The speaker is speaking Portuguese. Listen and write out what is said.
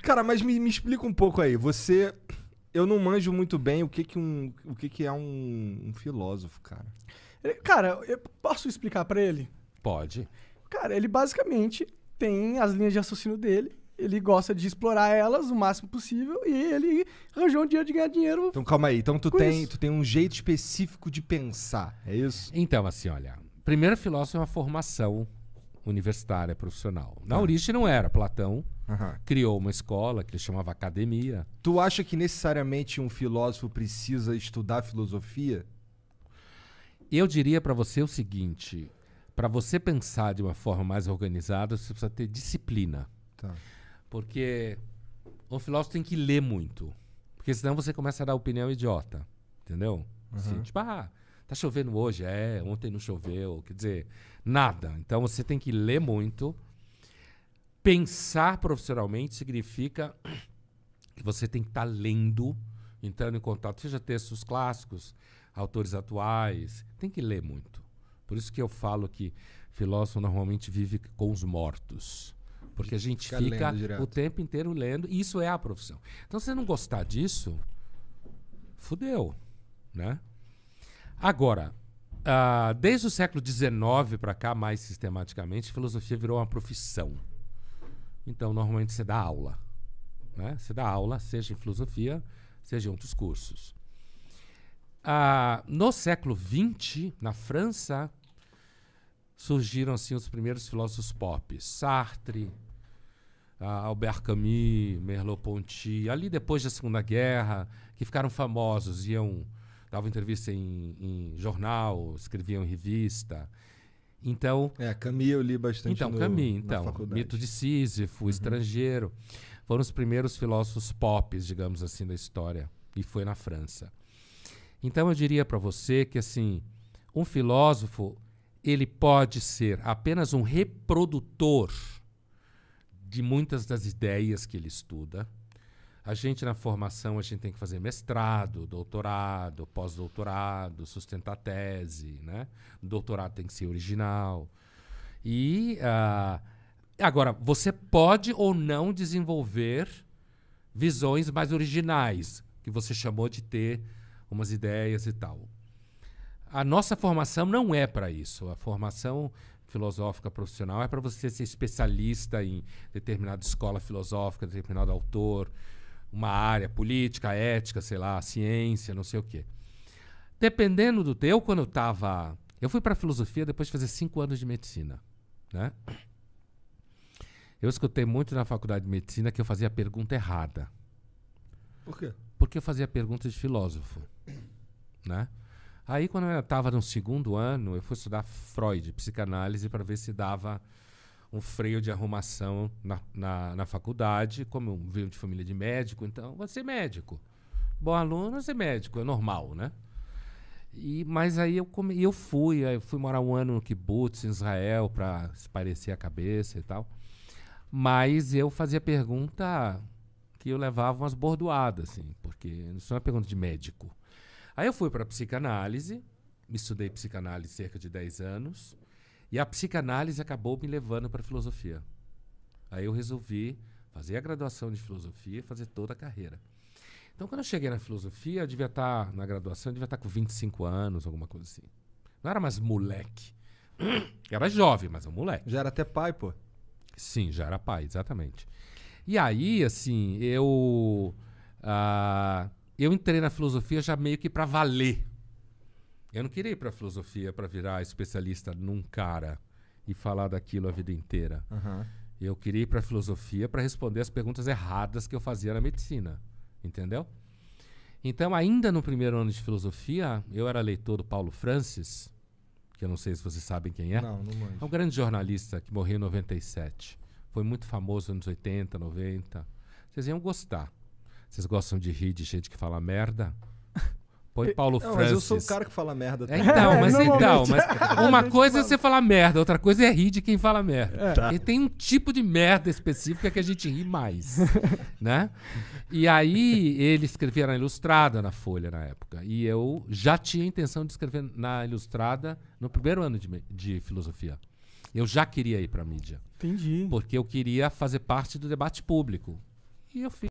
Cara, mas me explica um pouco aí. Eu não manjo muito bem o que é um filósofo, cara. Cara, eu posso explicar pra ele? Pode. Cara, ele basicamente tem as linhas de raciocínio dele, ele gosta de explorar elas o máximo possível e ele arranjou um dia de ganhar dinheiro. Então calma aí. Então tu Com tem isso. um jeito específico de pensar, é isso? Então, assim, olha, primeiro filósofo é uma formação universitária, profissional. Na Tá. origem não era. Platão Aham. criou uma escola que ele chamava academia. Tu acha que necessariamente um filósofo precisa estudar filosofia? Eu diria para você o seguinte, para você pensar de uma forma mais organizada, você precisa ter disciplina. Tá. Porque o filósofo tem que ler muito. Porque senão você começa a dar opinião idiota. Entendeu? Assim, tipo, tá chovendo hoje? Ontem não choveu. Quer dizer, nada. Então você tem que ler muito. Pensar profissionalmente significa que você tem que estar lendo, entrando em contato, seja textos clássicos, autores atuais. Tem que ler muito. Por isso que eu falo que filósofo normalmente vive com os mortos. Porque a gente Fica fica lendo direto. o tempo inteiro lendo, e isso é a profissão. Então, se você não gostar disso, fudeu, né? Agora, desde o século XIX para cá, mais sistematicamente, filosofia virou uma profissão. Então, normalmente você dá aula, né? Você dá aula, seja em filosofia, seja em outros cursos. No século XX, na França, surgiram assim os primeiros filósofos pop. Sartre, Albert Camus, Merleau-Ponty, ali depois da Segunda Guerra, que ficaram famosos, davam entrevista em jornal, escreviam em revista. Então, Camus eu li bastante Camus, na faculdade. Mito de Sísifo, Estrangeiro, foram os primeiros filósofos pop, digamos assim, da história, e foi na França. Então eu diria para você que assim, um filósofo, ele pode ser apenas um reprodutor de muitas das ideias que ele estuda. A gente, na formação, a gente tem que fazer mestrado, doutorado, pós-doutorado, sustentar tese, né? O doutorado tem que ser original. E, agora, você pode ou não desenvolver visões mais originais, que você chamou de ter umas ideias e tal. A nossa formação não é para isso. A formação filosófica profissional é para você ser especialista em determinada escola filosófica, determinado autor, uma área política, ética, sei lá, ciência, não sei o quê. Dependendo do teu, quando eu fui para filosofia depois de fazer 5 anos de medicina, né? Eu escutei muito na faculdade de medicina que eu fazia a pergunta errada. Por quê? Porque eu fazia perguntas de filósofo, né? Aí, quando eu estava no 2º ano, eu fui estudar Freud, psicanálise, para ver se dava um freio de arrumação na faculdade. Como eu venho de família de médico, então, vou ser médico. Bom aluno, vou ser médico, é normal, né? Mas aí eu fui morar 1 ano no kibbutz, em Israel, para espairecer a cabeça e tal. Mas eu fazia pergunta que eu levava umas bordoadas, assim, porque isso não é pergunta de médico. Aí eu fui para a psicanálise, estudei psicanálise cerca de 10 anos, e a psicanálise acabou me levando para a filosofia. Aí eu resolvi fazer a graduação de filosofia e fazer toda a carreira. Então, quando eu cheguei na filosofia, eu devia estar, na graduação, eu devia estar com 25 anos, alguma coisa assim. Não era mais moleque. Era jovem, mas é um moleque. Já era até pai, pô. Sim, já era pai, exatamente. E aí, assim, eu entrei na filosofia já meio que para valer. Eu não queria ir para a filosofia para virar especialista num cara e falar daquilo a vida inteira. Uhum. Eu queria ir para a filosofia para responder as perguntas erradas que eu fazia na medicina. Entendeu? Então, ainda no 1º ano de filosofia, eu era leitor do Paulo Francis, que eu não sei se vocês sabem quem é. Não manjo. É um grande jornalista que morreu em 97. Foi muito famoso nos anos 80, 90. Vocês iam gostar. Vocês gostam de rir de gente que fala merda? Põe Paulo Não, Francis. mas eu sou o cara que fala merda também. Mas normalmente. uma A gente coisa é fala. você falar merda, outra coisa é rir de quem fala merda. Tá. E tem um tipo de merda específica que a gente ri mais, né? E aí ele escrevia na Ilustrada, na Folha, na época. E eu já tinha a intenção de escrever na Ilustrada no 1º ano de filosofia. Eu já queria ir para a mídia. Entendi. porque eu queria fazer parte do debate público. E eu fiz